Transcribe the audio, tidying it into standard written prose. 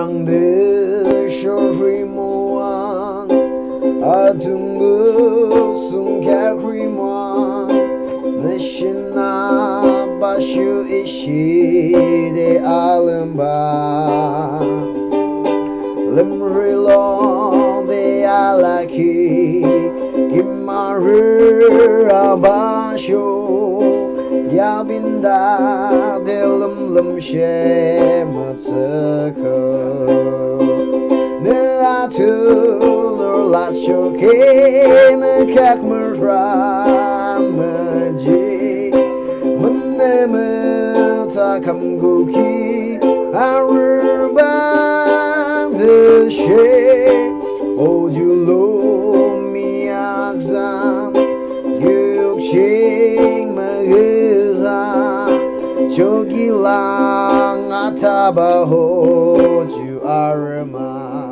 Arang tüsho rhimoang Adungusung kek rhimoang Nishina bashu ishi de alamba Limrilo de alaki Gimaru abasho Yabinda de lum she matsako Ne atulur lasho ke ne kek maji Meneme takam guki Aruban de she Ojulo mi akzam Yukshing magizam Chogilang atabaho ju arama